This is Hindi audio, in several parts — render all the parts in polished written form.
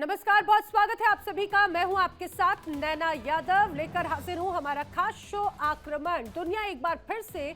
नमस्कार, बहुत स्वागत है आप सभी का। मैं हूं आपके साथ नैना यादव, लेकर हाजिर हूं हमारा खास शो आक्रमण। दुनिया एक बार फिर से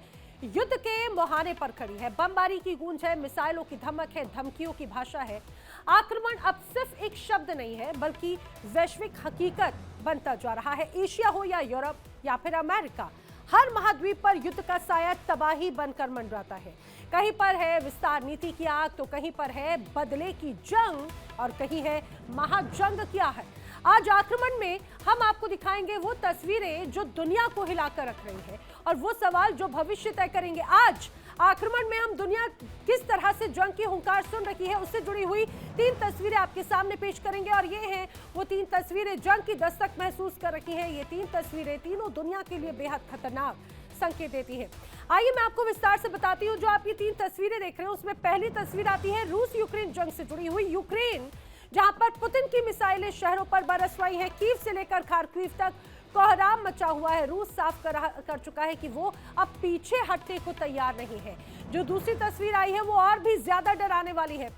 युद्ध के मुहाने पर खड़ी है। बमबारी की गूंज है, मिसाइलों की धमक है, धमकियों की भाषा है। आक्रमण अब सिर्फ एक शब्द नहीं है, बल्कि वैश्विक हकीकत बनता जा रहा है। एशिया हो या यूरोप या फिर अमेरिका, हर महाद्वीप पर युद्ध का साया तबाही बनकर मंडराता है। कहीं पर है विस्तार नीति की आग, तो कहीं पर है बदले की जंग और कहीं है महाजंग क्या है। आज आक्रमण में हम आपको दिखाएंगे वो तस्वीरें जो दुनिया को हिलाकर रख रही है और वो सवाल जो भविष्य तय करेंगे। आज आक्रमण में हम दुनिया किस तरह से जंग की हुंकार सुन रही है, उससे जुड़ी हुई 3 तस्वीरें आपके सामने पेश करेंगे। और ये हैं वो 3 तस्वीरें जंग की दस्तक महसूस कर रही हैं। ये 3 तस्वीरें तीनों दुनिया के लिए बेहद खतरनाक संकेत देती है। आइए मैं आपको विस्तार से बताती हूँ। जो आप ये 3 तस्वीरें देख रहे हैं उसमें पहली तस्वीर आती है रूस यूक्रेन जंग से जुड़ी हुई। यूक्रेन जहां पर पुतिन की मिसाइलें शहरों पर बरस रही है, कीव से लेकर खार्किव तक कोहराम मचा हुआ है। रूस साफ कर चुका है कि वो अब पीछे हटने को तैयार नहीं है। जो दूसरी तस्वीर आई है वो और भी ज्यादा डराने वाली है।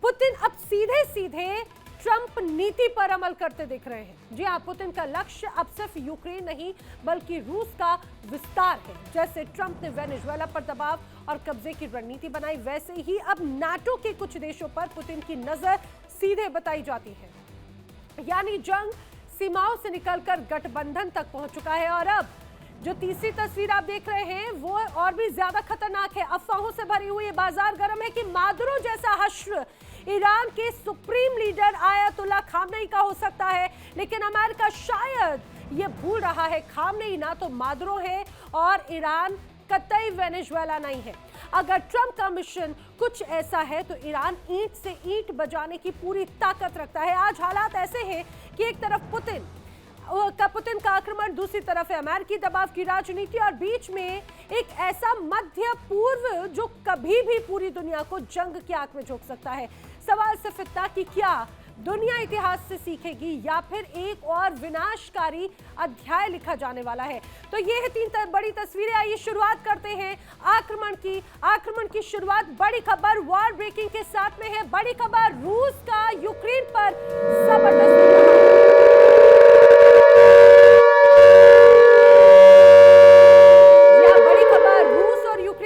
पुतिन अब सीधे सीधे ट्रंप नीति पर अमल करते दिख रहे हैं। जी हाँ, पुतिन का लक्ष्य अब सिर्फ यूक्रेन नहीं बल्कि रूस का विस्तार है। जैसे ट्रंप ने वेनेजुएला पर दबाव और कब्जे की रणनीति बनाई, वैसे ही अब नाटो के कुछ देशों पर पुतिन की नजर सीधे बताई जाती है। यानी जंग सीमाओं से निकलकर गठबंधन तक पहुंच चुका है। और अब जो तीसरी तस्वीर आप देख रहे हैं वो और भी ज्यादा खतरनाक है। अफवाहों से भरी हुई बाजार गर्म है कि मादुरो जैसा हश्र ईरान के सुप्रीम लीडर आयतुल्ला खामनेई का हो सकता है, लेकिन अमेरिका शायद ये भूल रहा है खामनेई ना तो मादुरो है और ईरान कतई वेनेजुएला नहीं है। अगर ट्रंप का मिशन कुछ ऐसा है तो ईरान ईंट से ईंट बजाने की पूरी ताकत रखता है। आज हालात ऐसे हैं कि एक तरफ पुतिन का आक्रमण, दूसरी तरफ है अमेरिकी दबाव की राजनीति और बीच में एक ऐसा मध्य पूर्व जो कभी भी पूरी दुनिया को जंग की आग में झोंक सकता है। सवाल सिर्फ इतना कि क्या दुनिया इतिहास से सीखेगी या फिर एक और विनाशकारी अध्याय लिखा जाने वाला है। तो ये है 3 बड़ी तस्वीरें। आइए शुरुआत करते हैं आक्रमण की शुरुआत बड़ी खबर वॉर ब्रेकिंग के साथ में है। बड़ी खबर रूस का यूक्रेन पर जबरदस्त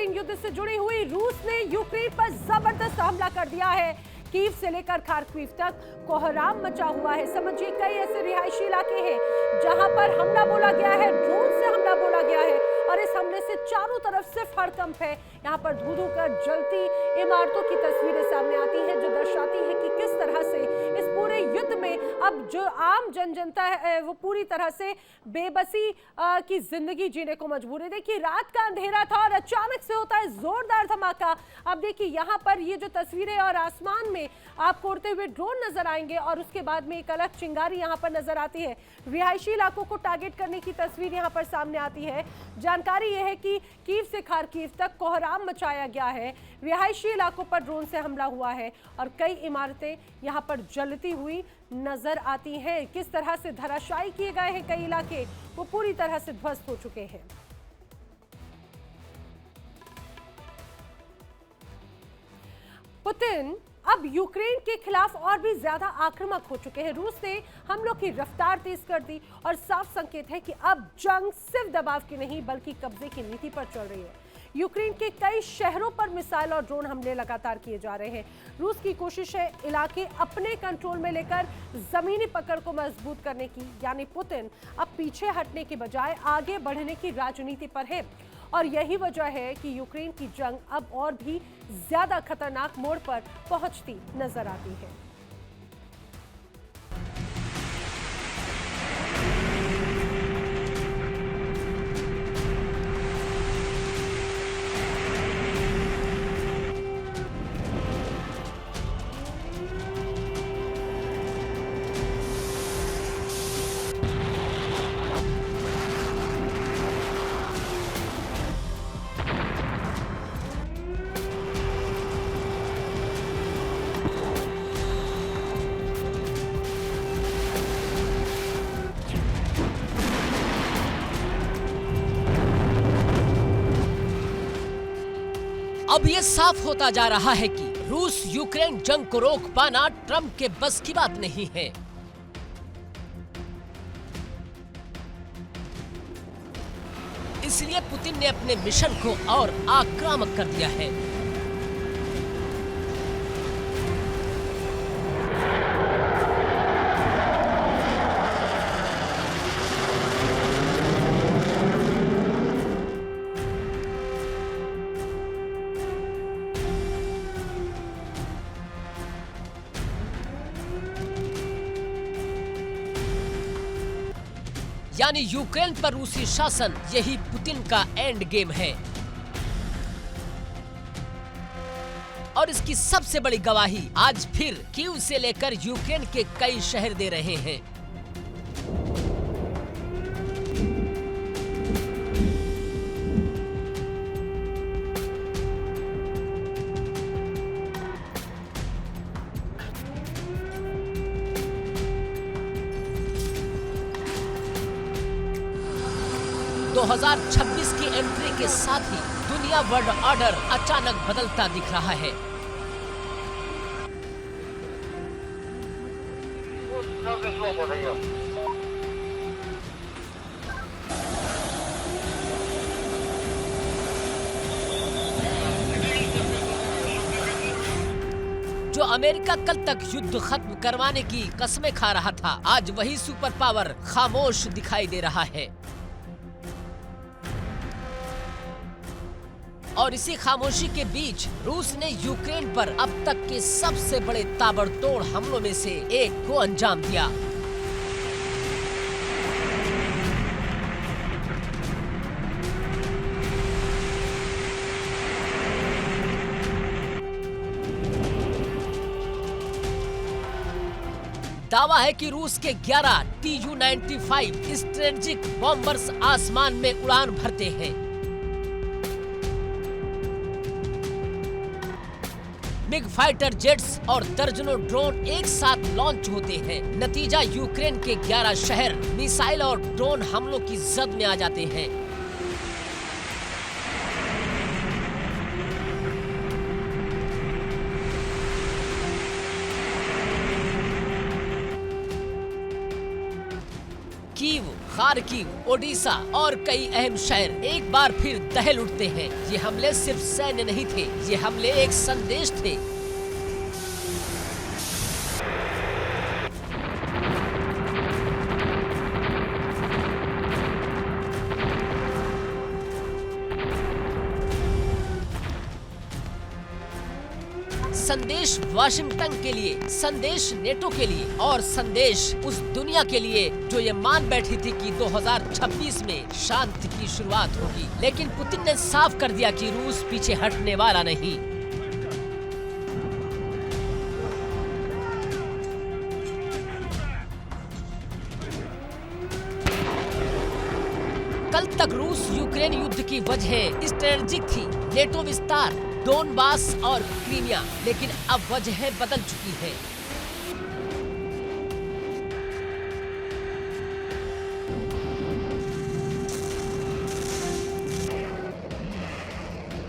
युद्ध से जुड़ी हुई। रूस ने यूक्रेन पर जबरदस्त हमला कर दिया है। कीव से लेकर खार्किव तक कोहराम मचा हुआ है। समझिए कई ऐसे रिहायशी इलाके हैं जहां पर हमला बोला गया है, ड्रोन से हमला बोला गया है और इस हमले से चारों तरफ सिर्फ हड़कंप है। यहाँ पर धू धू कर जलती इमारतों की तस्वीरें सामने आती हैं जो दर्शाती है कि किस तरह से इस पूरे युद्ध में अब जो आम जनता है वो पूरी तरह से बेबसी की जिंदगी जीने को मजबूर है। देखिए रात का अंधेरा था और अचानक से होता है जोरदार धमाका। अब देखिए यहाँ पर ये जो तस्वीरें और आसमान में आपको उड़ते हुए ड्रोन नजर आएंगे और उसके बाद में एक अलग चिंगारी यहाँ पर नजर आती है। रिहायशी इलाकों को टारगेट करने की तस्वीर यहाँ पर सामने आती है। जानकारी यह है कि कीव से खार्किव तक कोहराम मचाया गया है। रिहायशी इलाकों पर ड्रोन से हमला हुआ है और कई इमारतें यहाँ पर जलती हुई नजर आती हैं। किस तरह से धराशायी किए गए हैं कई इलाके, वो पूरी तरह से ध्वस्त हो चुके हैं। पुतिन अब यूक्रेन के खिलाफ और भी ज्यादा आक्रामक हो चुके हैं। रूस ने हमलों की रफ्तार तेज कर दी और साफ संकेत है कि अब जंग सिर्फ दबाव की नहीं बल्कि कब्जे की नीति पर चल रही है। यूक्रेन के कई शहरों पर मिसाइल और ड्रोन हमले लगातार किए जा रहे हैं। रूस की कोशिश है इलाके अपने कंट्रोल में लेकर जमीनी पकड़ को मजबूत करने की, यानी पुतिन अब पीछे हटने के बजाय आगे बढ़ने की राजनीति पर है। और यही वजह है कि यूक्रेन की जंग अब और भी ज्यादा खतरनाक मोड़ पर पहुंचती नजर आती है। अब ये साफ होता जा रहा है कि रूस यूक्रेन जंग को रोक पाना ट्रंप के बस की बात नहीं है। इसलिए पुतिन ने अपने मिशन को और आक्रामक कर दिया है। यानी यूक्रेन पर रूसी शासन, यही पुतिन का एंड गेम है। और इसकी सबसे बड़ी गवाही आज फिर कीव से लेकर यूक्रेन के कई शहर दे रहे हैं। तो 2026 की एंट्री के साथ ही दुनिया वर्ल्ड ऑर्डर अचानक बदलता दिख रहा है। जो अमेरिका कल तक युद्ध खत्म करवाने की कस्में खा रहा था, आज वही सुपर पावर खामोश दिखाई दे रहा है। और इसी खामोशी के बीच रूस ने यूक्रेन पर अब तक के सबसे बड़े ताबड़तोड़ हमलों में से एक को अंजाम दिया। दावा है कि रूस के 11 Tu-95 स्ट्रेटेजिक बॉम्बर्स आसमान में उड़ान भरते हैं। मिग फाइटर जेट्स और दर्जनों ड्रोन एक साथ लॉन्च होते हैं। नतीजा यूक्रेन के 11 शहर मिसाइल और ड्रोन हमलों की जद में आ जाते हैं। कीव, खार्किव, ओडिशा और कई अहम शहर एक बार फिर दहल उठते हैं। ये हमले सिर्फ सैन्य नहीं थे, ये हमले एक संदेश थे। संदेश वाशिंगटन के लिए, संदेश नेटो के लिए और संदेश उस दुनिया के लिए जो ये मान बैठी थी कि 2026 में शांति की शुरुआत होगी। लेकिन पुतिन ने साफ कर दिया कि रूस पीछे हटने वाला नहीं। कल तक रूस यूक्रेन युद्ध की वजह स्ट्रेटेजिक थी, नेटो विस्तार, डोनबास और क्रीमिया, लेकिन अब वजह बदल चुकी है।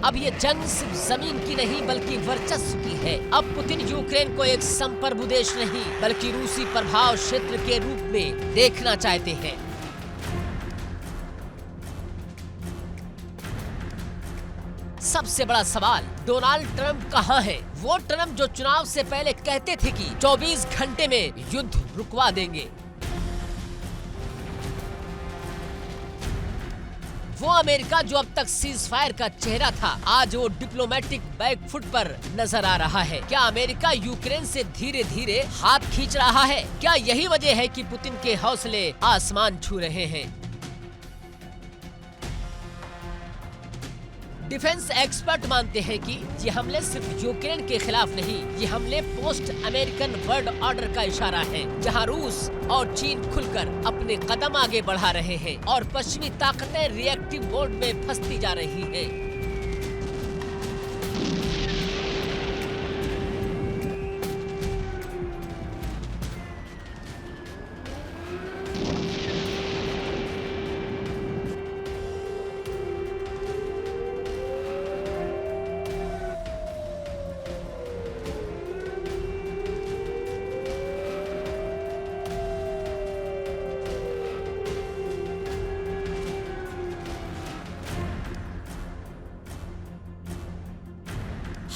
अब ये जंग सिर्फ जमीन की नहीं बल्कि वर्चस्व की है। अब पुतिन यूक्रेन को एक संप्रभु देश नहीं बल्कि रूसी प्रभाव क्षेत्र के रूप में देखना चाहते हैं। सबसे बड़ा सवाल, डोनाल्ड ट्रंप कहां है? वो ट्रंप जो चुनाव से पहले कहते थे कि 24 घंटे में युद्ध रुकवा देंगे। वो अमेरिका जो अब तक सीज फायर का चेहरा था, आज वो डिप्लोमेटिक बैकफुट पर नजर आ रहा है। क्या अमेरिका यूक्रेन से धीरे धीरे हाथ खींच रहा है? क्या यही वजह है कि पुतिन के हौसले आसमान छू रहे हैं? डिफेंस एक्सपर्ट मानते हैं कि ये हमले सिर्फ यूक्रेन के खिलाफ नहीं, ये हमले पोस्ट अमेरिकन वर्ल्ड ऑर्डर का इशारा है, जहां रूस और चीन खुलकर अपने कदम आगे बढ़ा रहे हैं और पश्चिमी ताकतें रिएक्टिव मोड में फंसती जा रही हैं।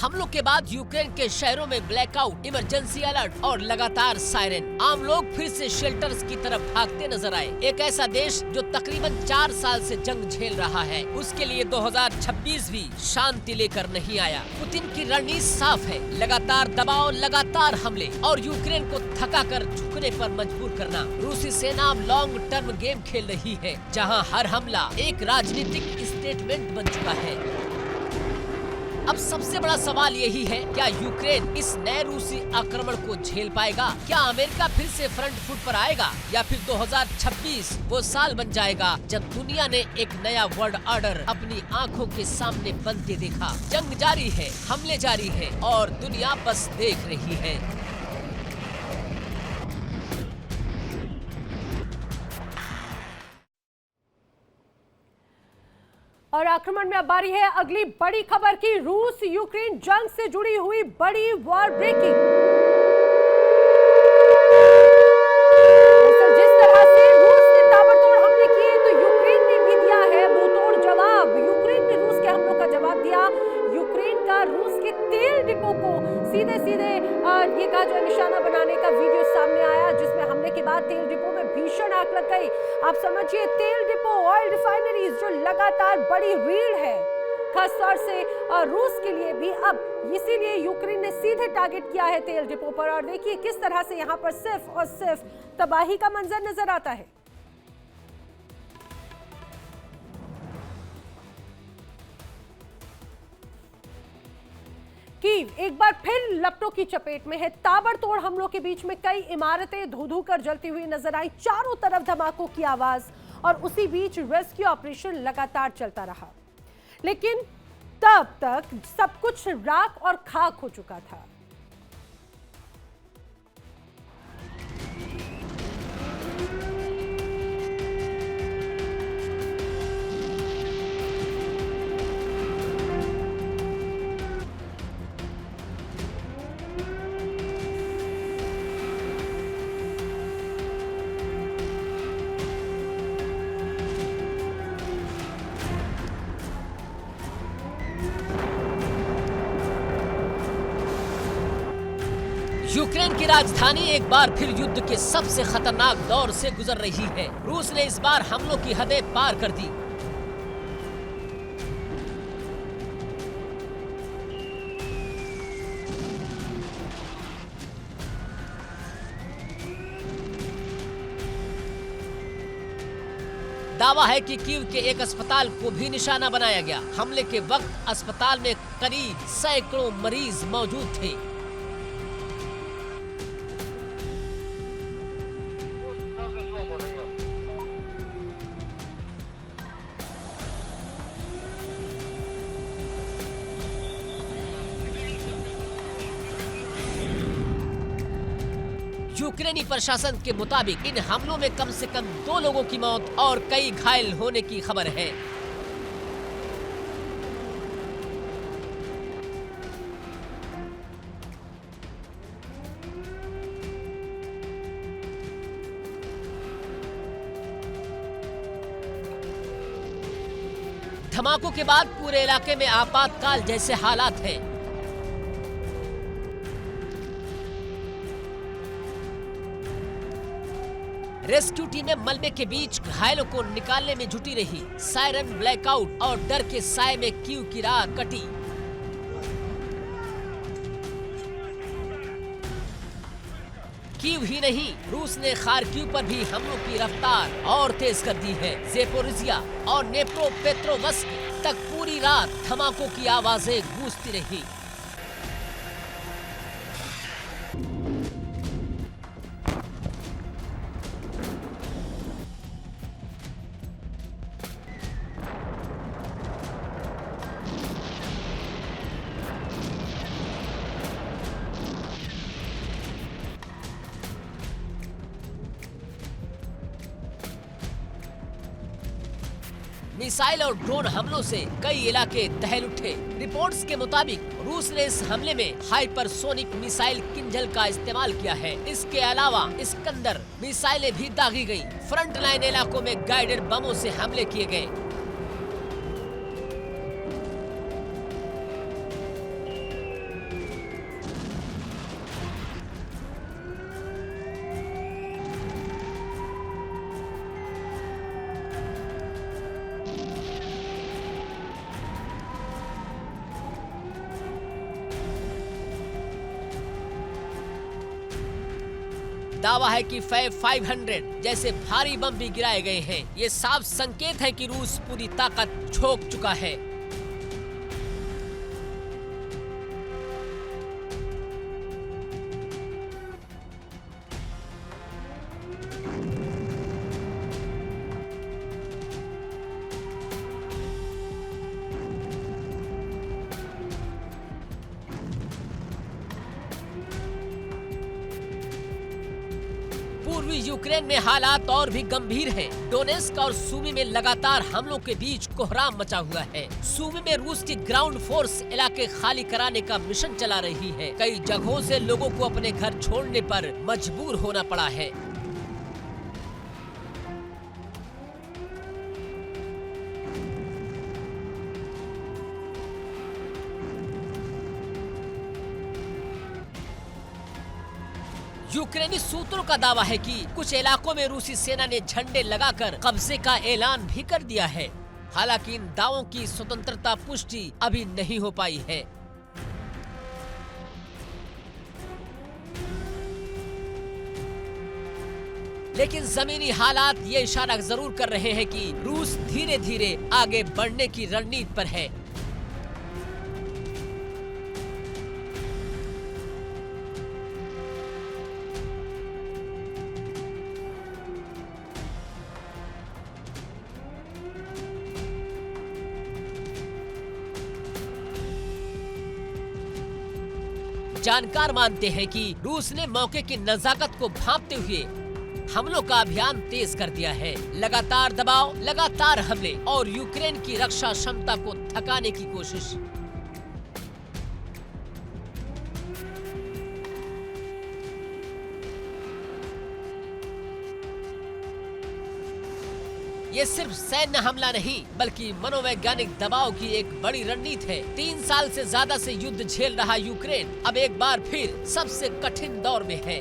हमलों के बाद यूक्रेन के शहरों में ब्लैकआउट, इमरजेंसी अलर्ट और लगातार सायरन। आम लोग फिर से शेल्टर्स की तरफ भागते नजर आए। एक ऐसा देश जो तकरीबन 4 साल से जंग झेल रहा है, उसके लिए 2026 भी शांति लेकर नहीं आया। पुतिन की रणनीति साफ है, लगातार दबाव, लगातार हमले और यूक्रेन को थका कर झुकने पर मजबूर करना। रूसी सेना लॉन्ग टर्म गेम खेल रही है, जहां हर हमला एक राजनीतिक स्टेटमेंट बन चुका है। अब सबसे बड़ा सवाल यही है, क्या यूक्रेन इस नए रूसी आक्रमण को झेल पाएगा? क्या अमेरिका फिर से फ्रंट फुट पर आएगा, या फिर 2026 वो साल बन जाएगा जब दुनिया ने एक नया वर्ल्ड ऑर्डर अपनी आंखों के सामने बनते देखा? जंग जारी है, हमले जारी है और दुनिया बस देख रही है। और आक्रमण में अब बारी है अगली बड़ी खबर की। रूस यूक्रेन जंग से जुड़ी हुई बड़ी वॉर ब्रेकिंग। जिस तरह से रूस ने ताबड़तोड़ हमले किए, तो यूक्रेन ने भी दिया है मुंहतोड़ जवाब। यूक्रेन ने रूस के हमलों का जवाब दिया। यूक्रेन का रूस के तेल डिपो को सीधे ये कहा जो निशाना बनाने का वीडियो सामने आया, जिसमें हमले के बाद तेल डिपो में भीषण आग लग गई। आप समझिए, तेल डिपो, ऑयल रिफाइनरीज जो लगातार बड़ी रीढ़ है खासतौर से रूस के लिए भी। अब इसीलिए यूक्रेन ने सीधे टारगेट किया है तेल डिपो पर। और देखिए किस तरह से यहाँ पर सिर्फ और सिर्फ तबाही का मंजर नजर आता है। कीव एक बार फिर लपटों की चपेट में है। ताबड़तोड़ हमलों के बीच में कई इमारतें धू-धू कर जलती हुई नजर आई। चारों तरफ धमाकों की आवाज और उसी बीच रेस्क्यू ऑपरेशन लगातार चलता रहा, लेकिन तब तक सब कुछ राख और खाक हो चुका था। यूक्रेन की राजधानी एक बार फिर युद्ध के सबसे खतरनाक दौर से गुजर रही है। रूस ने इस बार हमलों की हदें पार कर दी। दावा है कि कीव के एक अस्पताल को भी निशाना बनाया गया। हमले के वक्त अस्पताल में करीब सैकड़ों मरीज मौजूद थे। यूक्रेनी प्रशासन के मुताबिक इन हमलों में कम से कम 2 लोगों की मौत और कई घायल होने की खबर है। धमाकों के बाद पूरे इलाके में आपातकाल जैसे हालात हैं। रेस्क्यू टीमें मलबे के बीच घायलों को निकालने में जुटी रही। सायरन, ब्लैकआउट और डर के साए में कीव की रात कटी। कीव ही नहीं, रूस ने खार्किव पर भी हमलों की रफ्तार और तेज कर दी है। ज़ेपोरिज़िया और नेप्रोपेट्रोवस्क तक पूरी रात धमाकों की आवाजें गूंजती रही। मिसाइल और ड्रोन हमलों से कई इलाके दहल उठे। रिपोर्ट्स के मुताबिक रूस ने इस हमले में हाइपरसोनिक मिसाइल किंजल का इस्तेमाल किया है। इसके अलावा इस्कंदर मिसाइलें भी दागी गई। फ्रंट लाइन इलाकों में गाइडेड बमों से हमले किए गए। दावा है कि फैब 500 जैसे भारी बम भी गिराए गए हैं। ये साफ संकेत है कि रूस पूरी ताकत झोंक चुका है। पूर्वी यूक्रेन में हालात और भी गंभीर हैं। डोनेस्क और सूमी में लगातार हमलों के बीच कोहराम मचा हुआ है। सूमी में रूस की ग्राउंड फोर्स इलाके खाली कराने का मिशन चला रही है। कई जगहों से लोगों को अपने घर छोड़ने पर मजबूर होना पड़ा है। यूक्रेनी सूत्रों का दावा है कि कुछ इलाकों में रूसी सेना ने झंडे लगाकर कब्जे का ऐलान भी कर दिया है। हालांकि इन दावों की स्वतंत्रता पुष्टि अभी नहीं हो पाई है। लेकिन जमीनी हालात ये इशारा जरूर कर रहे हैं कि रूस धीरे धीरे आगे बढ़ने की रणनीति पर है। जानकार मानते हैं कि रूस ने मौके की नजाकत को भांपते हुए हमलों का अभियान तेज कर दिया है। लगातार दबाव, लगातार हमले और यूक्रेन की रक्षा क्षमता को थकाने की कोशिश। ये सिर्फ सैन्य हमला नहीं बल्कि मनोवैज्ञानिक दबाव की एक बड़ी रणनीति है। 3 साल से ज्यादा से युद्ध झेल रहा यूक्रेन अब एक बार फिर सबसे कठिन दौर में है।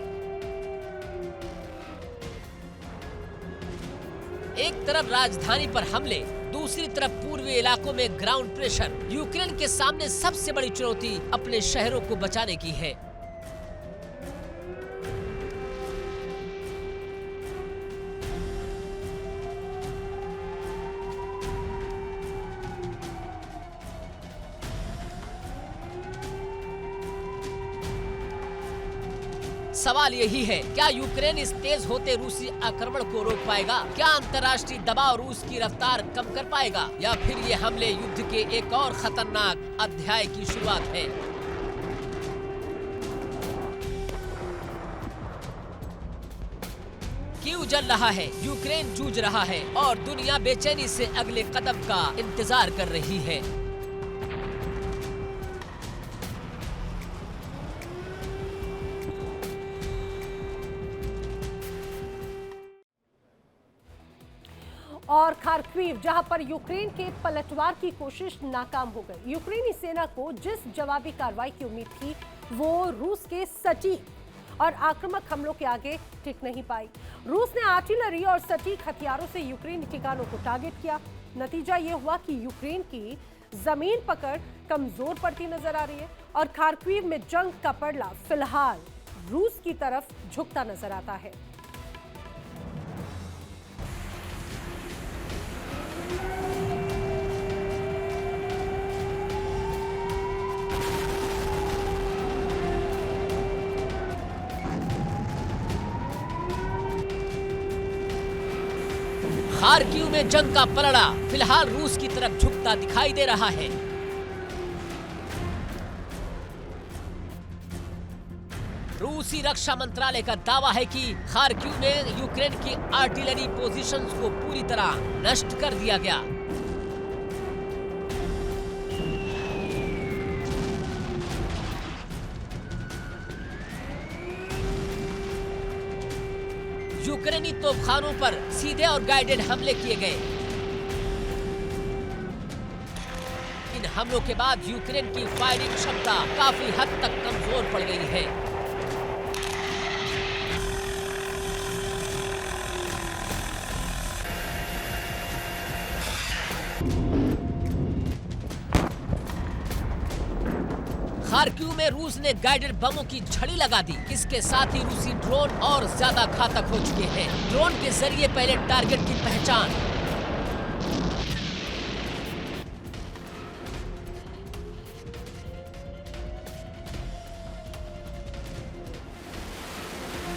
एक तरफ राजधानी पर हमले, दूसरी तरफ पूर्वी इलाकों में ग्राउंड प्रेशर। यूक्रेन के सामने सबसे बड़ी चुनौती अपने शहरों को बचाने की है। सवाल यही है, क्या यूक्रेन इस तेज होते रूसी आक्रमण को रोक पाएगा? क्या अंतर्राष्ट्रीय दबाव रूस की रफ्तार कम कर पाएगा? या फिर ये हमले युद्ध के एक और खतरनाक अध्याय की शुरुआत है? कीव जल रहा है, यूक्रेन जूझ रहा है और दुनिया बेचैनी से अगले कदम का इंतजार कर रही है। और खार्किव, जहां पर यूक्रेन के पलटवार की कोशिश नाकाम हो गई। यूक्रेनी सेना को जिस जवाबी कार्रवाई की उम्मीद थी वो रूस के सटीक और आक्रामक हमलों के आगे टिक नहीं पाई। रूस ने आर्टिलरी और सटीक हथियारों से यूक्रेनी ठिकानों को टारगेट किया। नतीजा ये हुआ कि यूक्रेन की जमीन पकड़ कमजोर पड़ती नजर आ रही है और खार्किव में जंग का पड़ला फिलहाल रूस की तरफ झुकता नजर आता है। खार्किव में जंग का पलड़ा फिलहाल रूस की तरफ झुकता दिखाई दे रहा है। रूसी रक्षा मंत्रालय का दावा है कि खार्किव में यूक्रेन की आर्टिलरी पोजीशंस को पूरी तरह नष्ट कर दिया गया। यूक्रेनी तोपखानों पर सीधे और गाइडेड हमले किए गए। इन हमलों के बाद यूक्रेन की फायरिंग क्षमता काफी हद तक कमजोर पड़ गई है। खार्किव खार्किव में रूस ने गाइडेड बमों की झड़ी लगा दी। इसके साथ ही रूसी ड्रोन और ज्यादा घातक हो चुके हैं। ड्रोन के जरिए पहले टारगेट की पहचान,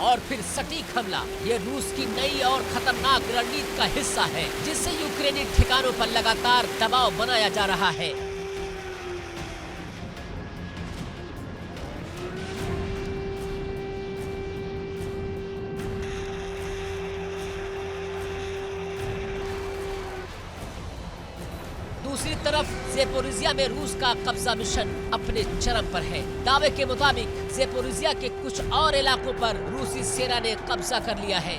और फिर सटीक हमला। ये रूस की नई और खतरनाक रणनीति का हिस्सा है, जिससे यूक्रेनी ठिकानों पर लगातार दबाव बनाया जा रहा है। दूसरी तरफ ज़ेपोरिज़िया में रूस का कब्जा मिशन अपने चरम पर है। दावे के मुताबिक ज़ेपोरिज़िया के कुछ और इलाकों पर रूसी सेना ने कब्जा कर लिया है।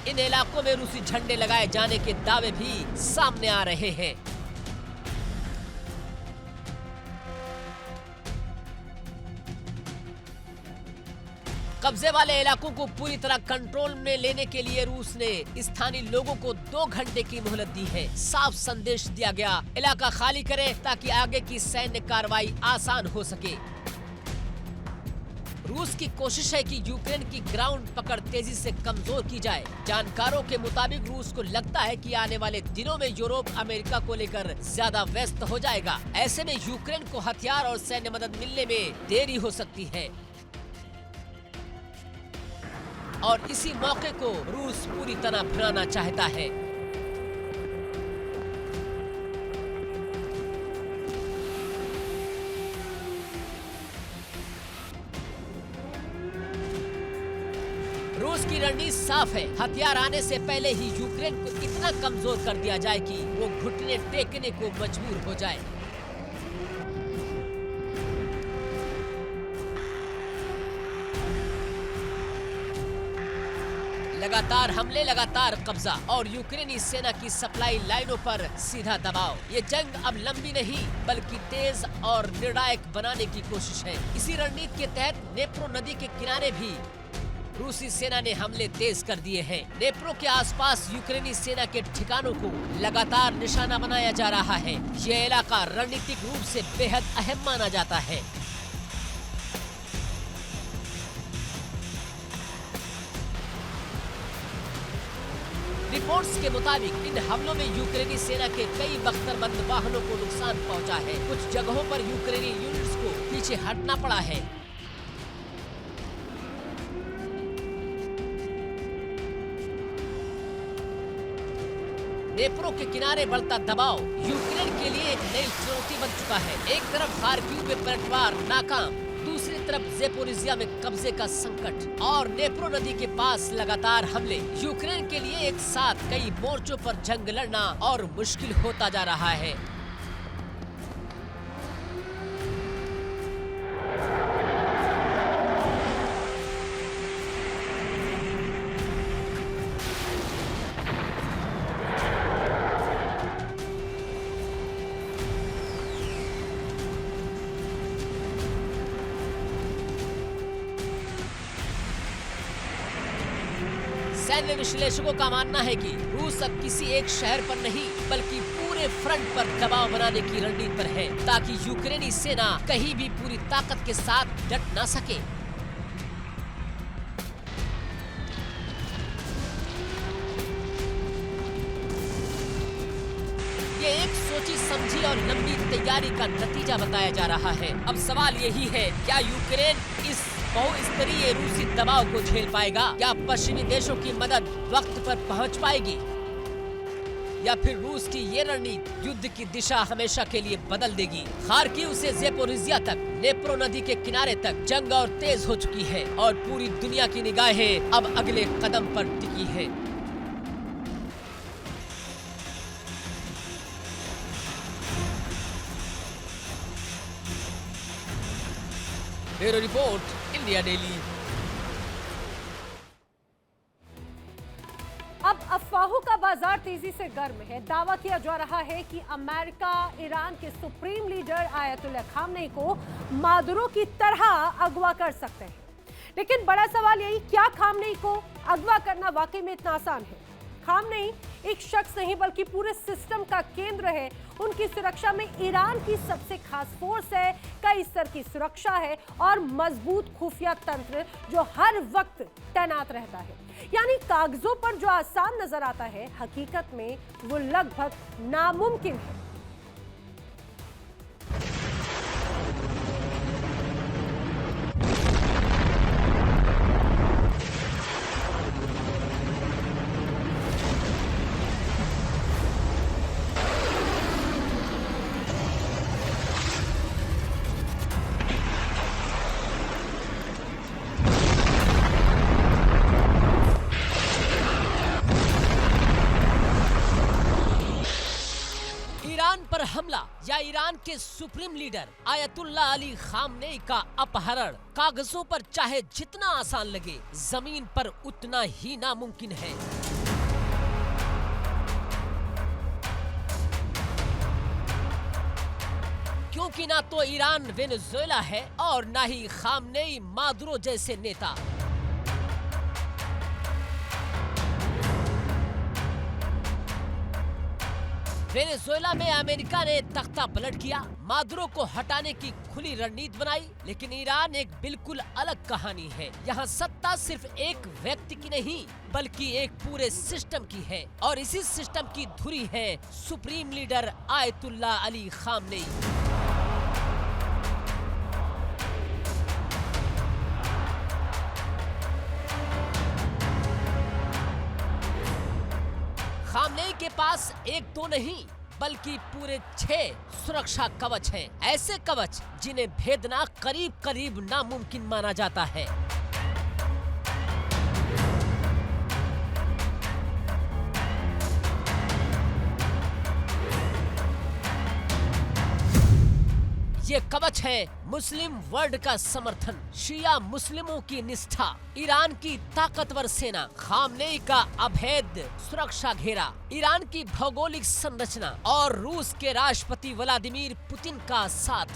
इन इलाकों में रूसी झंडे लगाए जाने के दावे भी सामने आ रहे हैं। कब्जे वाले इलाकों को पूरी तरह कंट्रोल में लेने के लिए रूस ने स्थानीय लोगों को 2 घंटे की मोहलत दी है। साफ संदेश दिया गया, इलाका खाली करें ताकि आगे की सैन्य कार्रवाई आसान हो सके। रूस की कोशिश है कि यूक्रेन की ग्राउंड पकड़ तेजी से कमजोर की जाए। जानकारों के मुताबिक रूस को लगता है कि आने वाले दिनों में यूरोप अमेरिका को लेकर ज्यादा व्यस्त हो जाएगा। ऐसे में यूक्रेन को हथियार और सैन्य मदद मिलने में देरी हो सकती है और इसी मौके को रूस पूरी तरह भुनाना चाहता है। रूस की रणनीति साफ है, हथियार आने से पहले ही यूक्रेन को इतना कमजोर कर दिया जाए कि वो घुटने टेकने को मजबूर हो जाए। लगातार हमले, लगातार कब्जा और यूक्रेनी सेना की सप्लाई लाइनों पर सीधा दबाव। ये जंग अब लंबी नहीं बल्कि तेज और निर्णायक बनाने की कोशिश है। इसी रणनीति के तहत नेप्रो नदी के किनारे भी रूसी सेना ने हमले तेज कर दिए हैं। नेप्रो के आसपास यूक्रेनी सेना के ठिकानों को लगातार निशाना बनाया जा रहा है। ये इलाका रणनीतिक रूप से बेहद अहम माना जाता है। रिपोर्ट्स के मुताबिक इन हमलों में यूक्रेनी सेना के कई बख्तरबंद वाहनों को नुकसान पहुंचा है। कुछ जगहों पर यूक्रेनी यूनिट्स को पीछे हटना पड़ा है। नेप्रो के किनारे बढ़ता दबाव यूक्रेन के लिए एक नई चुनौती बन चुका है। एक तरफ खार्किव में पलटवार नाकाम, दूसरी तरफ ज़ेपोरिज़िया में कब्जे का संकट और नेप्रो नदी के पास लगातार हमले। यूक्रेन के लिए एक साथ कई मोर्चों पर जंग लड़ना और मुश्किल होता जा रहा है। सैन्य विश्लेषकों का मानना है कि रूस अब किसी एक शहर पर नहीं बल्कि पूरे फ्रंट पर दबाव बनाने की रणनीति पर है, ताकि यूक्रेनी सेना कहीं भी पूरी ताकत के साथ डट ना सके। ये एक सोची समझी और लंबी तैयारी का नतीजा बताया जा रहा है। अब सवाल यही है, क्या यूक्रेन इस बहुस्तरीय रूसी दबाव को झेल पाएगा? क्या पश्चिमी देशों की मदद वक्त पर पहुंच पाएगी? या फिर रूस की ये रणनीति युद्ध की दिशा हमेशा के लिए बदल देगी? खार्किव से ज़ेपोरिज़िया तक, नेप्रो नदी के किनारे तक जंग और तेज हो चुकी है और पूरी दुनिया की निगाहें अब अगले कदम पर टिकी है। Bureau report, India daily. अब अफवाहों का बाजार तेजी से गर्म है। दावा किया जा रहा है कि अमेरिका ईरान के सुप्रीम लीडर आयतुल्ला खामनेई को मादुरो की तरह अगवा कर सकते हैं। लेकिन बड़ा सवाल यही, क्या खामनेई को अगवा करना वाकई में इतना आसान है? खामनेई एक शख्स नहीं बल्कि पूरे सिस्टम का केंद्र है। उनकी सुरक्षा में ईरान की सबसे खास फोर्स है, कई स्तर की सुरक्षा है और मजबूत खुफिया तंत्र जो हर वक्त तैनात रहता है। यानी कागजों पर जो आसान नजर आता है, हकीकत में वो लगभग नामुमकिन है। ईरान पर हमला या ईरान के supreme leader ayatollah Ali Khamenei का अपहरण कागजों पर चाहे जितना आसान लगे, जमीन पर उतना ही नामुमकिन है। क्योंकि ना तो ईरान वेनेजुएला है और ना ही खामनेई मादुरो जैसे नेता। वेनेजुएला में अमेरिका ने तख्ता पलट किया, मादुरो को हटाने की खुली रणनीति बनाई, लेकिन ईरान एक बिल्कुल अलग कहानी है। यहाँ सत्ता सिर्फ एक व्यक्ति की नहीं बल्कि एक पूरे सिस्टम की है और इसी सिस्टम की धुरी है supreme leader ayatollah Ali Khamenei. Khamenei के पास एक दो नहीं बल्कि पूरे 6 सुरक्षा कवच हैं। ऐसे कवच जिन्हें भेदना करीब करीब नामुमकिन माना जाता है। ये कवच है मुस्लिम वर्ल्ड का समर्थन, शिया मुस्लिमों की निष्ठा, ईरान की ताकतवर सेना, खामनेई का अभेद सुरक्षा घेरा, ईरान की भौगोलिक संरचना और रूस के राष्ट्रपति व्लादिमीर पुतिन का साथ।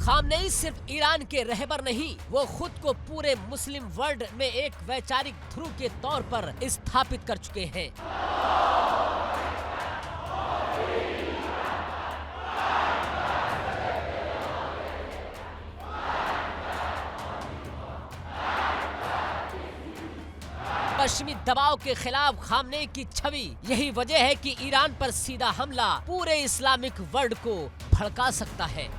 खामनेई सिर्फ ईरान के रहबर नहीं, वो खुद को पूरे मुस्लिम वर्ल्ड में एक वैचारिक ध्रुव के तौर पर स्थापित कर चुके हैं। पश्चिमी दबाव के खिलाफ खामनेई की छवि यही वजह है कि ईरान पर सीधा हमला पूरे इस्लामिक वर्ल्ड को भड़का सकता है।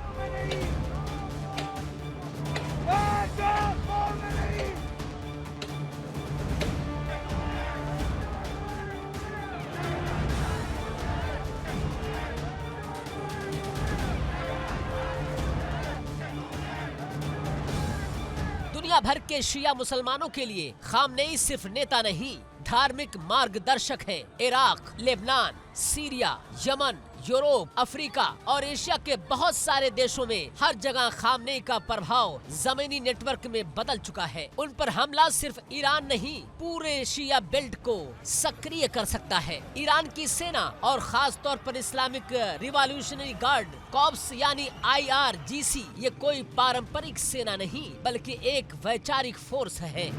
दुनिया भर के शिया मुसलमानों के लिए खामनेई सिर्फ नेता नहीं, धार्मिक मार्गदर्शक है। Iraq, Lebanon, Syria, Yemen, Europe, Africa और एशिया के बहुत सारे देशों में हर जगह खामनेई का प्रभाव जमीनी नेटवर्क में बदल चुका है। उन पर हमला सिर्फ ईरान नहीं, पूरे एशिया बेल्ट को सक्रिय कर सकता है। ईरान की सेना और खास तौर पर इस्लामिक रिवॉल्यूशनरी गार्ड कॉर्प्स यानी IRGC ये कोई पारंपरिक सेना नहीं बल्कि एक वैचारिक फोर्स है।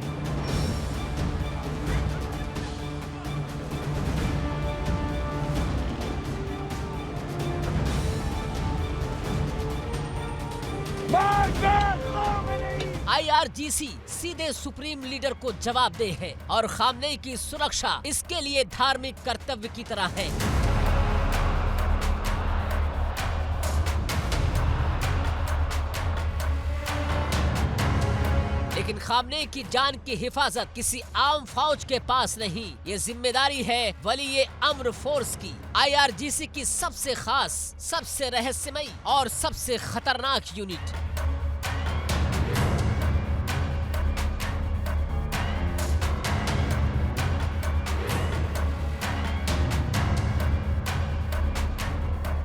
IRGC सीधे सुप्रीम लीडर को जवाबदेह है और खामनेई की सुरक्षा इसके लिए धार्मिक कर्तव्य की तरह है। लेकिन खामनेई की जान की हिफाजत किसी आम फौज के पास नहीं, ये जिम्मेदारी है वली अम्र फोर्स की। IRGC की सबसे खास, सबसे रहस्यमयी और सबसे खतरनाक यूनिट।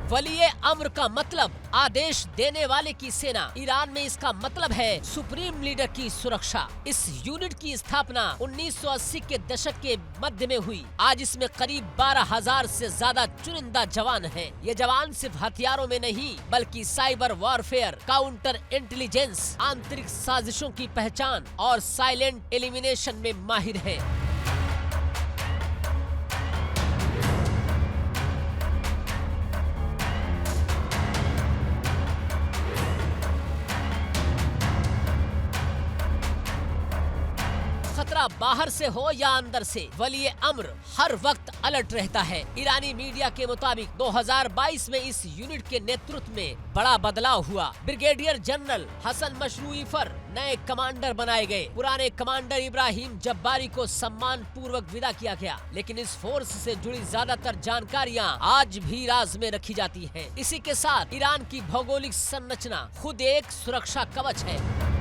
वली अम्र का मतलब आदेश देने वाले की सेना। ईरान में इसका मतलब है सुप्रीम लीडर की सुरक्षा। इस यूनिट की स्थापना 1980 के दशक के मध्य में हुई। आज इसमें करीब 12,000 से ज्यादा चुनिंदा जवान हैं। ये जवान सिर्फ हथियारों में नहीं बल्कि साइबर वॉरफेयर, काउंटर इंटेलिजेंस, आंतरिक साजिशों की पहचान और साइलेंट एलिमिनेशन में माहिर है। बाहर से हो या अंदर से, वली अम्र हर वक्त अलर्ट रहता है। ईरानी मीडिया के मुताबिक 2022 में इस यूनिट के नेतृत्व में बड़ा बदलाव हुआ। ब्रिगेडियर जनरल हसन मशरूईफर नए कमांडर बनाए गए। पुराने कमांडर इब्राहिम जब्बारी को सम्मान पूर्वक विदा किया गया, लेकिन इस फोर्स से जुड़ी ज्यादातर जानकारियां आज भी राज में रखी जाती हैं। इसी के साथ ईरान की भौगोलिक संरचना खुद एक सुरक्षा कवच है।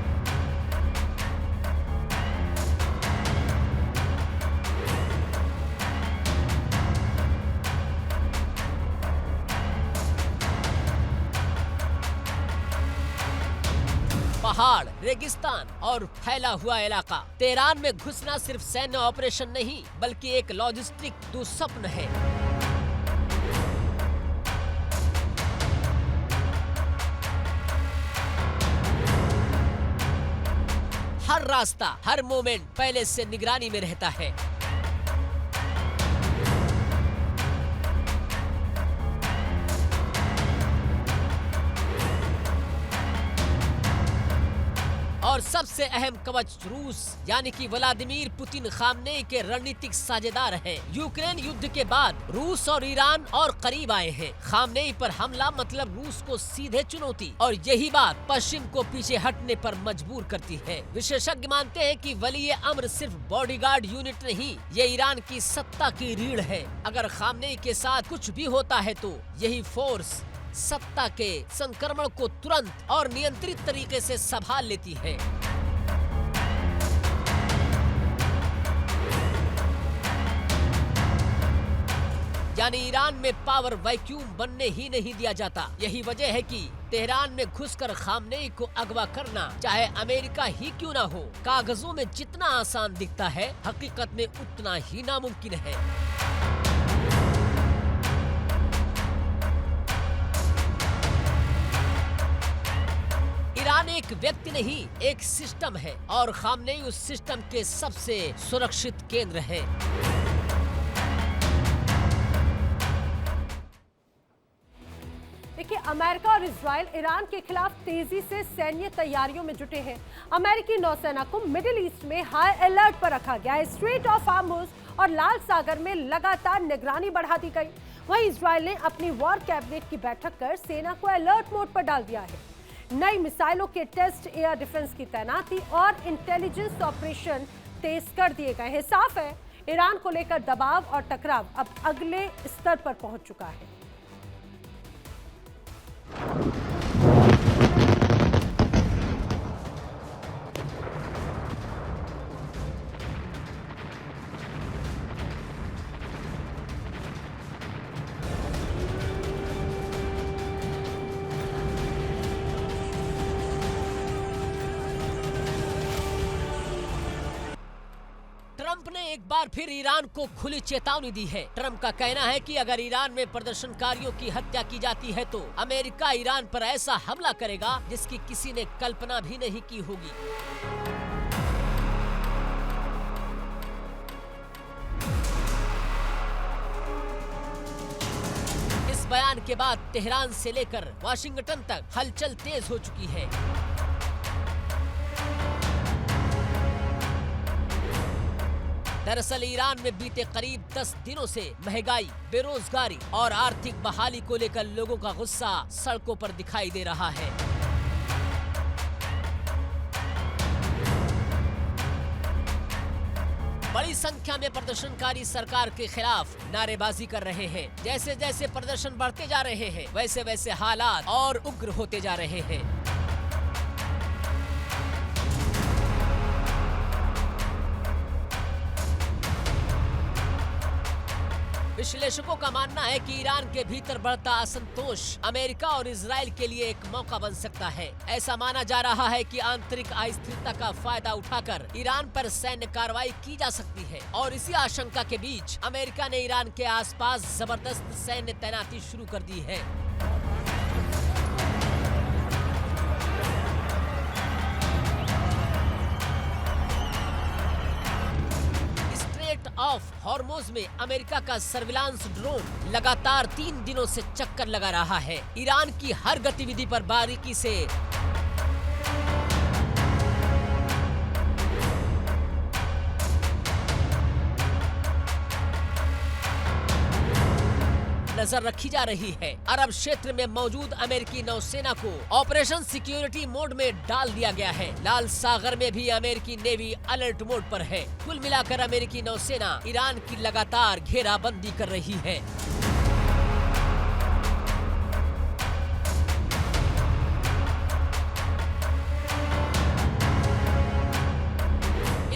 पहाड़, रेगिस्तान और फैला हुआ इलाका। तेहरान में घुसना सिर्फ सैन्य ऑपरेशन नहीं, बल्कि एक लॉजिस्टिक दुस्वप्न है। हर रास्ता, हर मोमेंट पहले से निगरानी में रहता है। और सबसे अहम कवच रूस यानी कि व्लादिमीर पुतिन खामनेई के रणनीतिक साझेदार हैं। यूक्रेन युद्ध के बाद रूस और ईरान और करीब आए हैं। खामनेई पर हमला मतलब रूस को सीधे चुनौती, और यही बात पश्चिम को पीछे हटने पर मजबूर करती है। विशेषज्ञ मानते हैं कि वली अम्र सिर्फ बॉडीगार्ड यूनिट नहीं, ये ईरान की सत्ता की रीढ़ है। अगर खामनेई के साथ कुछ भी होता है तो यही फोर्स सत्ता के संक्रमण को तुरंत और नियंत्रित तरीके से संभाल लेती है। यानी ईरान में पावर वैक्यूम बनने ही नहीं दिया जाता। यही वजह है कि तेहरान में घुसकर खामनेई को अगवा करना, चाहे अमेरिका ही क्यों ना हो, कागजों में जितना आसान दिखता है, हकीकत में उतना ही नामुमकिन है। ईरान एक व्यक्ति नहीं, एक सिस्टम है, और खामनेई उस सिस्टम के सबसे सुरक्षित केंद्र है। देखिए, अमेरिका और इजराइल ईरान के खिलाफ तेजी से सैन्य तैयारियों में जुटे हैं। अमेरिकी नौसेना को मिडिल ईस्ट में हाई अलर्ट पर रखा गया है। स्ट्रेट ऑफ हार्मुज और लाल सागर में लगातार निगरानी बढ़ा दी गई। वहीं इजराइल ने अपनी वॉर कैबिनेट की बैठक कर सेना को अलर्ट मोड पर डाल दिया है। नई मिसाइलों के टेस्ट, एयर डिफेंस की तैनाती और इंटेलिजेंस ऑपरेशन तेज कर दिए गए हैं। साफ है, ईरान को लेकर दबाव और टकराव अब अगले स्तर पर पहुंच चुका है। ट्रंप ने एक बार फिर ईरान को खुली चेतावनी दी है। ट्रंप का कहना है कि अगर ईरान में प्रदर्शनकारियों की हत्या की जाती है तो अमेरिका ईरान पर ऐसा हमला करेगा जिसकी किसी ने कल्पना भी नहीं की होगी। इस बयान के बाद तेहरान से लेकर वाशिंगटन तक हलचल तेज हो चुकी है। दरअसल ईरान में बीते करीब 10 दिनों से महंगाई, बेरोजगारी और आर्थिक बहाली को लेकर लोगों का गुस्सा सड़कों पर दिखाई दे रहा है। बड़ी संख्या में प्रदर्शनकारी सरकार के खिलाफ नारेबाजी कर रहे हैं। जैसे जैसे प्रदर्शन बढ़ते जा रहे हैं, वैसे वैसे हालात और उग्र होते जा रहे हैं। विश्लेषकों का मानना है कि ईरान के भीतर बढ़ता असंतोष अमेरिका और इजराइल के लिए एक मौका बन सकता है। ऐसा माना जा रहा है कि आंतरिक अस्थिरता का फायदा उठाकर ईरान पर सैन्य कार्रवाई की जा सकती है, और इसी आशंका के बीच अमेरिका ने ईरान के आसपास जबरदस्त सैन्य तैनाती शुरू कर दी है। ऑफ हॉर्मुज में अमेरिका का सर्विलांस ड्रोन लगातार 3 दिनों से चक्कर लगा रहा है। ईरान की हर गतिविधि पर बारीकी से नजर रखी जा रही है। अरब क्षेत्र में मौजूद अमेरिकी नौसेना को ऑपरेशन सिक्योरिटी मोड में डाल दिया गया है। लाल सागर में भी अमेरिकी नेवी अलर्ट मोड पर है। कुल मिलाकर अमेरिकी नौसेना ईरान की लगातार घेराबंदी कर रही है।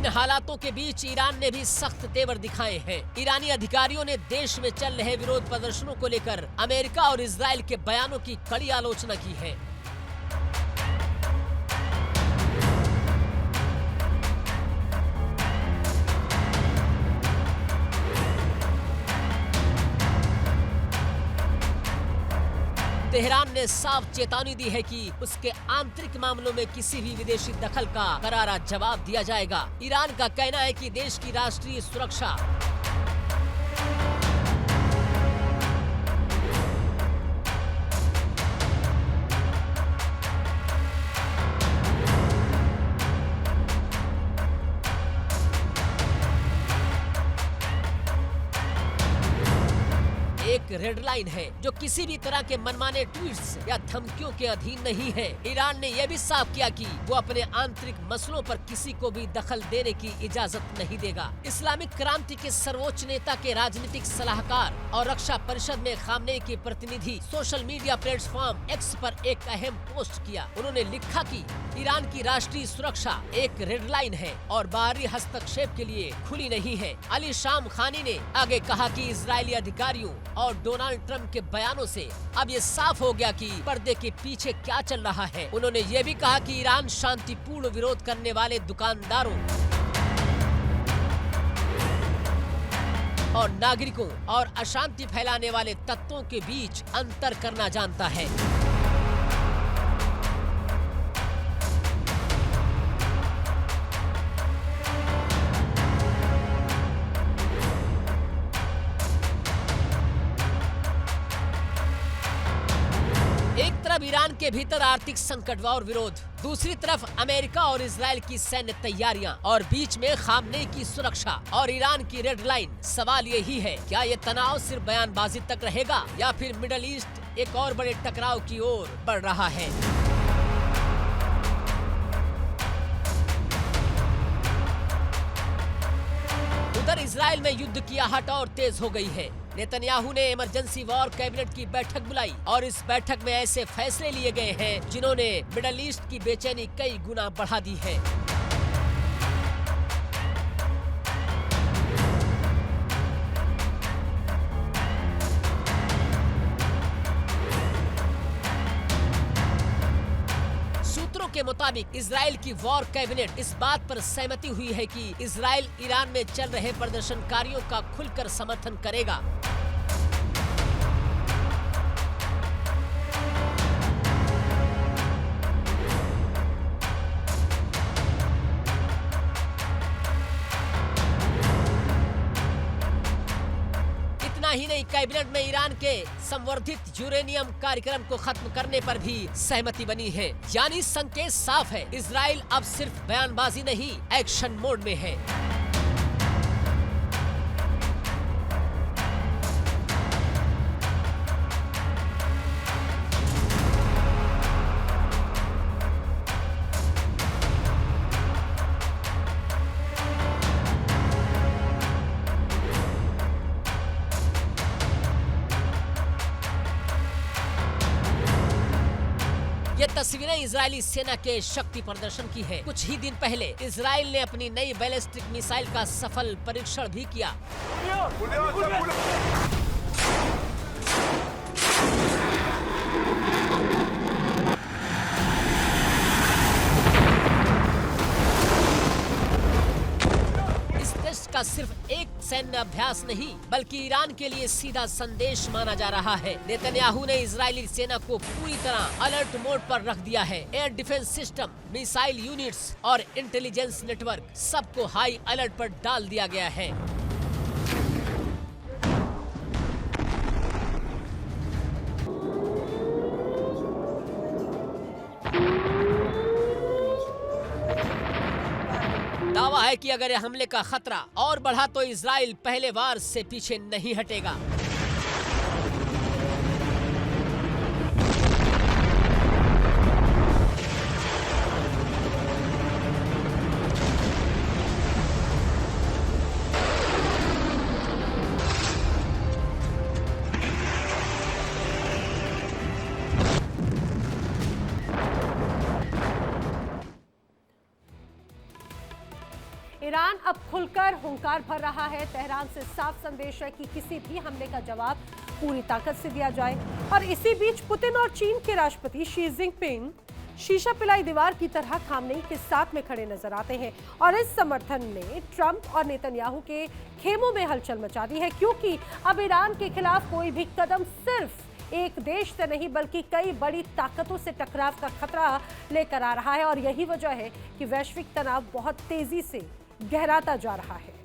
हालातों के बीच ईरान ने भी सख्त तेवर दिखाए हैं। ईरानी अधिकारियों ने देश में चल रहे विरोध प्रदर्शनों को लेकर अमेरिका और इजराइल के बयानों की कड़ी आलोचना की है। तेहरान ने साफ चेतावनी दी है कि उसके आंतरिक मामलों में किसी भी विदेशी दखल का करारा जवाब दिया जाएगा। ईरान का कहना है कि देश की राष्ट्रीय सुरक्षा एक रेड लाइन है जो किसी भी तरह के मनमाने ट्वीट्स या धमकियों के अधीन नहीं है। ईरान ने यह भी साफ किया कि वो अपने आंतरिक मसलों पर किसी को भी दखल देने की इजाजत नहीं देगा। इस्लामिक क्रांति के सर्वोच्च नेता के राजनीतिक सलाहकार और रक्षा परिषद में खामनेई के प्रतिनिधि सोशल मीडिया प्लेटफॉर्म एक्स पर एक अहम पोस्ट किया। उन्होंने लिखा कि ईरान की राष्ट्रीय सुरक्षा एक रेड लाइन है और बाहरी हस्तक्षेप के लिए खुली नहीं है। अली शाम खानी ने आगे कहा कि इजरायली अधिकारियों और डोनाल्ड ट्रंप के बयानों से अब ये साफ हो गया कि पर्दे के पीछे क्या चल रहा है। उन्होंने ये भी कहा कि ईरान शांतिपूर्ण विरोध करने वाले दुकानदारों और नागरिकों और अशांति फैलाने वाले तत्वों के बीच अंतर करना जानता है। ईरान के भीतर आर्थिक संकट और विरोध, दूसरी तरफ अमेरिका और इजराइल की सैन्य तैयारियां और बीच में खामनेई की सुरक्षा और ईरान की रेड लाइन। सवाल यही है, क्या ये तनाव सिर्फ बयानबाजी तक रहेगा या फिर मिडल ईस्ट एक और बड़े टकराव की ओर बढ़ रहा है। उधर इजराइल में युद्ध की आहट और तेज हो गई है। नेतन्याहू ने इमरजेंसी वॉर कैबिनेट की बैठक बुलाई और इस बैठक में ऐसे फैसले लिए गए हैं जिन्होंने मिडल ईस्ट की बेचैनी कई गुना बढ़ा दी है। सूत्रों के मुताबिक इजराइल की वॉर कैबिनेट इस बात पर सहमति हुई है कि इजराइल ईरान में चल रहे प्रदर्शनकारियों का खुलकर समर्थन करेगा। ही नहीं, कैबिनेट में ईरान के संवर्धित यूरेनियम कार्यक्रम को खत्म करने पर भी सहमति बनी है। यानी संकेत साफ है, इजराइल अब सिर्फ बयानबाजी नहीं, एक्शन मोड में है। ये तस्वीरें इजरायली सेना के शक्ति प्रदर्शन की है। कुछ ही दिन पहले इजराइल ने अपनी नई बैलिस्टिक मिसाइल का सफल परीक्षण भी किया। का सिर्फ एक सैन्य अभ्यास नहीं बल्कि ईरान के लिए सीधा संदेश माना जा रहा है। नेतन्याहू ने इजरायली सेना को पूरी तरह अलर्ट मोड पर रख दिया है। Air defence system, missile units और इंटेलिजेंस नेटवर्क सबको हाई अलर्ट पर डाल दिया गया है। दावा है कि अगर हमले का खतरा और बढ़ा तो इजराइल पहले वार से पीछे नहीं हटेगा। ईरान अब खुलकर हुंकार भर रहा है। तेहरान से साफ संदेश है कि किसी भी हमले का जवाब पूरी ताकत से दिया जाए। और इसी बीच पुतिन और चीन के राष्ट्रपति शी जिनपिंग शीशा पिलाई दीवार की तरह खामनेई के साथ में खड़े नजर आते हैं और इस समर्थन ने ट्रंप और नेतन्याहू के खेमों में हलचल मचा दी है, क्योंकि अब ईरान के खिलाफ कोई भी कदम सिर्फ एक देश से नहीं बल्कि कई बड़ी ताकतों से टकराव का खतरा लेकर आ रहा है। और यही वजह है कि वैश्विक तनाव बहुत तेजी से गहराता जा रहा है।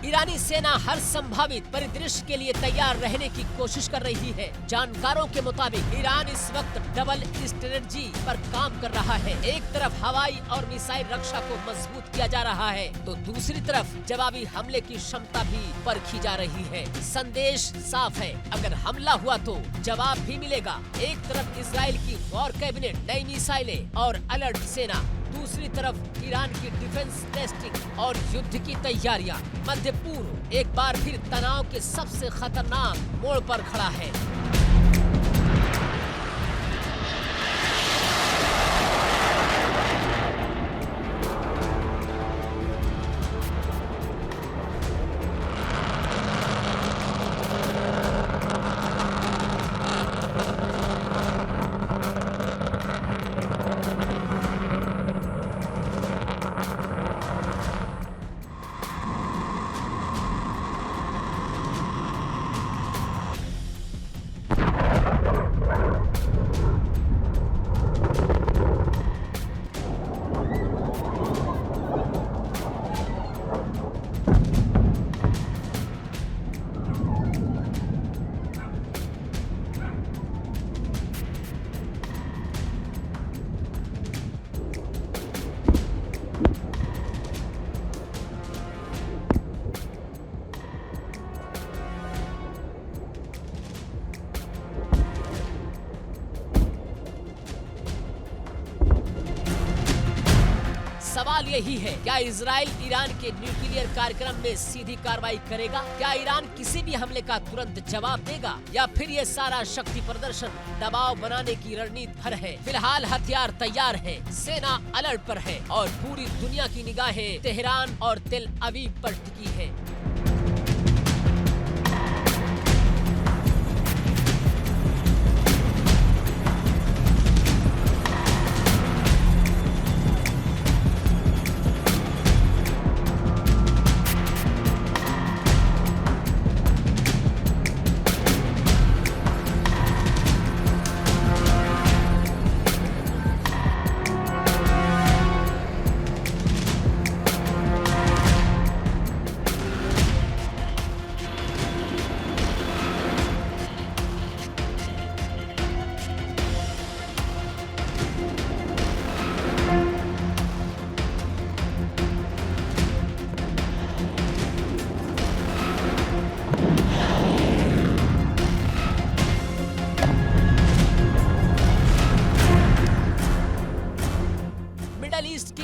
ईरानी सेना हर संभावित परिदृश्य के लिए तैयार रहने की कोशिश कर रही है। जानकारों के मुताबिक ईरान इस वक्त डबल स्ट्रेटजी पर काम कर रहा है। एक तरफ हवाई और मिसाइल रक्षा को मजबूत किया जा रहा है, तो दूसरी तरफ जवाबी हमले की क्षमता भी परखी जा रही है। संदेश साफ है, अगर हमला हुआ तो जवाब भी मिलेगा। एक तरफ इजराइल की वॉर कैबिनेट, नई मिसाइलें और अलर्ट सेना, दूसरी तरफ ईरान की डिफेंस टेस्टिंग और युद्ध की तैयारियां। मध्य पूर्व एक बार फिर तनाव के सबसे खतरनाक मोड़ पर खड़ा है। सवाल यही है, क्या इजराइल ईरान के न्यूक्लियर कार्यक्रम में सीधी कार्रवाई करेगा? क्या ईरान किसी भी हमले का तुरंत जवाब देगा, या फिर ये सारा शक्ति प्रदर्शन दबाव बनाने की रणनीति भर है? फिलहाल हथियार तैयार है, सेना अलर्ट पर है और पूरी दुनिया की निगाहें तेहरान और तेल अवीव पर टिकी है।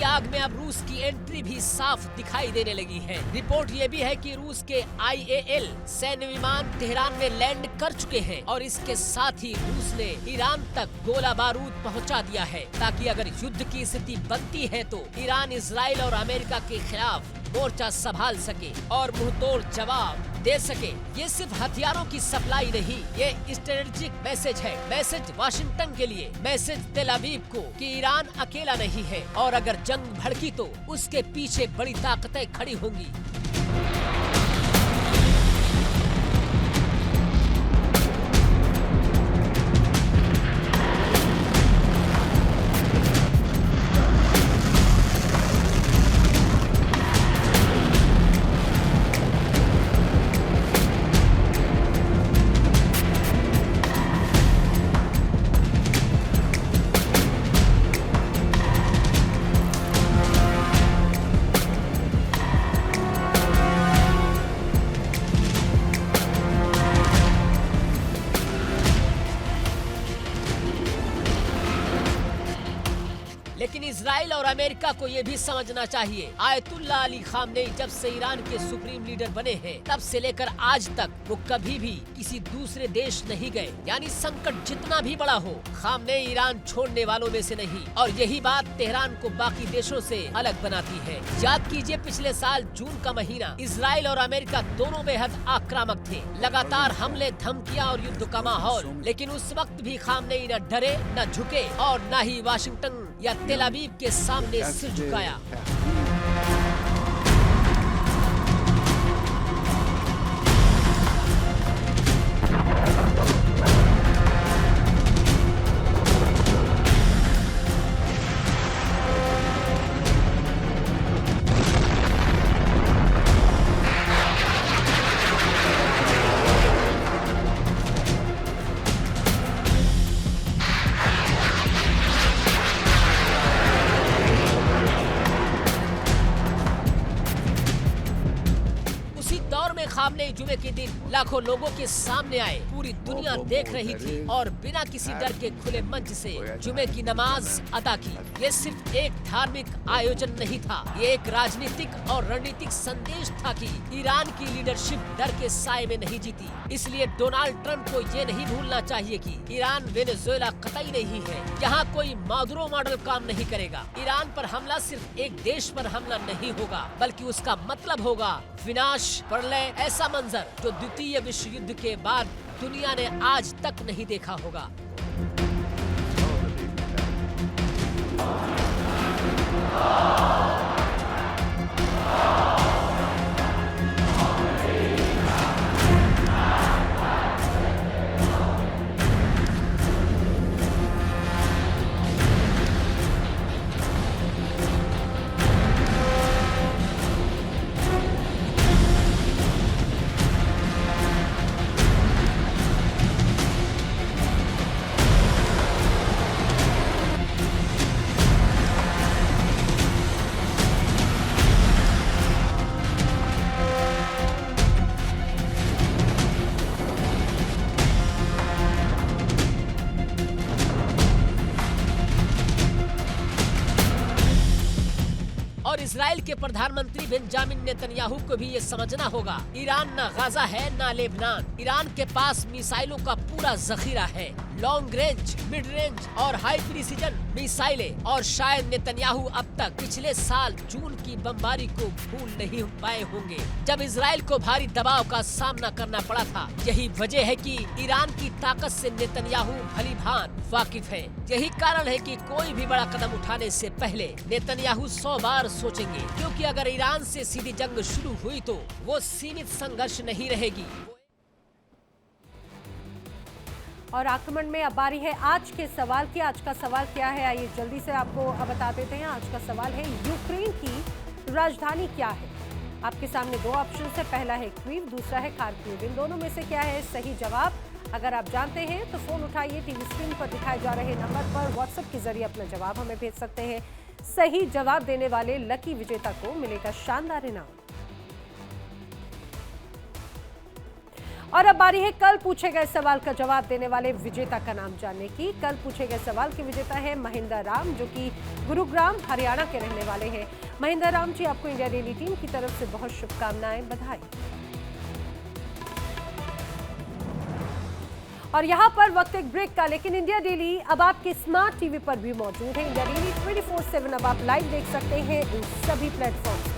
आग में अब रूस की एंट्री भी साफ दिखाई देने लगी है। रिपोर्ट ये भी है कि रूस के IAL सैन्य विमान तेहरान में लैंड कर चुके हैं और इसके साथ ही रूस ने ईरान तक गोला बारूद पहुंचा दिया है, ताकि अगर युद्ध की स्थिति बनती है तो ईरान इजराइल और अमेरिका के खिलाफ मोर्चा संभाल सके और मुंहतोड़ जवाब दे सके। ये सिर्फ हथियारों की सप्लाई नहीं, ये स्ट्रेटेजिक मैसेज है। मैसेज वाशिंगटन के लिए, मैसेज तेल अवीव को कि ईरान अकेला नहीं है और अगर जंग भड़की तो उसके पीछे बड़ी ताकतें खड़ी होंगी। लेकिन इजराइल और अमेरिका को ये भी समझना चाहिए, आयतुल्ला अली खामनेई जब से ईरान के सुप्रीम लीडर बने हैं तब से लेकर आज तक वो कभी भी किसी दूसरे देश नहीं गए। यानी संकट जितना भी बड़ा हो, खामनेई ईरान छोड़ने वालों में से नहीं। और यही बात तेहरान को बाकी देशों से अलग बनाती है। याद कीजिए पिछले साल जून का महीना, इजराइल और अमेरिका दोनों बेहद आक्रामक थे, लगातार हमले, धमकियां और युद्ध का माहौल। लेकिन उस वक्त भी खामनेई न डरे, न झुके और न ही वाशिंगटन या तेल अवीव के सामने सिर झुकाया। खामनेई जुमे के दिन लाखों लोगों के सामने आए, पूरी दुनिया देख रही थी और बिना किसी डर के खुले मंच से जुमे की नमाज अदा की। ये सिर्फ एक धार्मिक आयोजन नहीं था, ये एक राजनीतिक और रणनीतिक संदेश था कि ईरान की लीडरशिप डर के साए में नहीं जीती। इसलिए डोनाल्ड ट्रंप को ये नहीं भूलना चाहिए कि ईरान वेनेजुएला कतई नहीं है, यहाँ कोई मादुरो मॉडल काम नहीं करेगा। ईरान पर हमला सिर्फ एक देश पर हमला नहीं होगा, बल्कि उसका मतलब होगा विनाश, प्रलय, ऐसा मंजर जो द्वितीय विश्व युद्ध के बाद दुनिया ने आज तक नहीं देखा होगा। और इजराइल के प्रधानमंत्री बेंजामिन नेतन्याहू को भी ये समझना होगा, ईरान ना गाजा है ना लेबनान। ईरान के पास मिसाइलों का पूरा जखीरा है, लॉन्ग रेंज, मिड रेंज और हाई प्रिसीजन मिसाइलें। और शायद नेतन्याहू अब तक पिछले साल जून की बमबारी को भूल नहीं पाए होंगे, जब इजराइल को भारी दबाव का सामना करना पड़ा था। यही वजह है कि ईरान की ताकत से नेतन्याहू भली भांति वाकिफ है। यही कारण है कि कोई भी बड़ा कदम उठाने से पहले नेतन्याहू 100 बार सोचेंगे, क्योंकि अगर ईरान से सीधी जंग शुरू हुई तो वो सीमित संघर्ष नहीं रहेगी। और आक्रमण में अब बारी है आज के सवाल की। आज का सवाल क्या है, आइए जल्दी से आपको बता देते हैं। आज का सवाल है, यूक्रेन की राजधानी क्या है? आपके सामने दो ऑप्शन है, पहला है कीव, दूसरा है खार्किव। इन दोनों में से क्या है सही जवाब? अगर आप जानते हैं तो फोन उठाइए, टीवी स्क्रीन पर दिखाए जा रहे नंबर पर व्हाट्सएप के जरिए अपना जवाब हमें भेज सकते हैं। सही जवाब देने वाले लकी विजेता को मिलेगा शानदार इनाम। और अब बारी है कल पूछे गए सवाल का जवाब देने वाले विजेता का नाम जानने की। कल पूछे गए सवाल के विजेता है महिंदर राम, जो कि गुरुग्राम हरियाणा के रहने वाले हैं। महिंदर राम जी, आपको इंडिया डेली टीम की तरफ से बहुत शुभकामनाएं, बधाई। और यहाँ पर वक्त एक ब्रेक का, लेकिन इंडिया डेली अब आपके स्मार्ट टीवी पर भी मौजूद है। इंडिया डेली 24/7 अब आप लाइव देख सकते हैं इन सभी प्लेटफॉर्म।